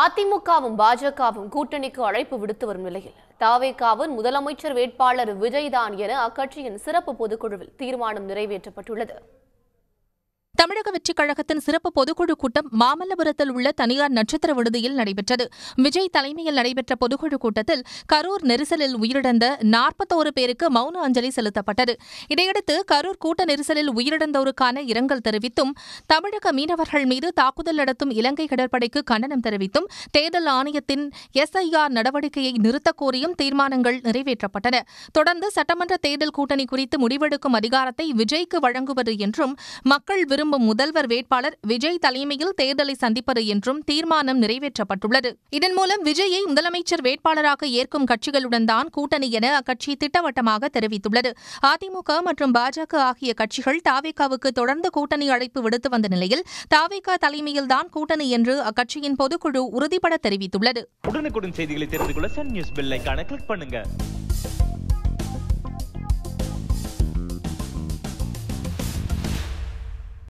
அதிமுகவும் பாஜகவும் கூட்டணிக்கு அழைப்பு விடுத்து வரும் நிலையில் தாவேகாவின் முதலமைச்சர் வேட்பாளர் விஜய்தான் என அக்கட்சியின் சிறப்பு பொதுக்குழுவில் தீர்மானம் நிறைவேற்றப்பட்டுள்ளது. தமிழக வெற்றிக் கழகத்தின் சிறப்பு பொதுக்குழு கூட்டம் மாமல்லபுரத்தில் உள்ள தனியார் நட்சத்திர விடுதியில் நடைபெற்றது. விஜய் தலைமையில் நடைபெற்ற பொதுக்குழு கூட்டத்தில் கரூர் நெரிசலில் உயிரிழந்த 41 பேருக்கு மௌன அஞ்சலி செலுத்தப்பட்டது. இதையடுத்து கரூர் கூட்ட நெரிசலில் உயிரிழந்தோருக்கான இரங்கல் தெரிவித்தும், தமிழக மீனவர்கள் மீது தாக்குதல் நடத்தும் இலங்கை கடற்படைக்கு கண்டனம் தெரிவித்தும், தேர்தல் ஆணையத்தின் SIR நடவடிக்கையை நிறுத்தக் கோரியும் தீர்மானங்கள் நிறைவேற்றப்பட்டன. தொடர்ந்து சட்டமன்ற தேர்தல் கூட்டணி குறித்து முடிவெடுக்கும் அதிகாரத்தை விஜய்க்கு வழங்குவது என்றும், மக்கள் விரும்பும் முதல்வர் வேட்பாளர் விஜய் தலைமையில் தேர்தலை சந்திப்பது என்றும் தீர்மானம் நிறைவேற்றப்பட்டுள்ளது. இதன் மூலம் விஜயை முதலமைச்சர் வேட்பாளராக ஏற்கும் கட்சிகளுடன் தான் கூட்டணி என அக்கட்சி திட்டவட்டமாக தெரிவித்துள்ளது. அதிமுக மற்றும் பாஜக ஆகிய கட்சிகள் தாவேகாவுக்கு தொடர்ந்து கூட்டணி அழைப்பு விடுத்து வந்த நிலையில் தாவேகா தலைமையில்தான் கூட்டணி என்று அக்கட்சியின் பொதுக்குழு உறுதிபட தெரிவித்துள்ளது. உடனுக்குடன் செய்திகளை தெரிந்து கொள்ள சன் நியூஸ் பெல் ஐகானை கிளிக் பண்ணுங்க.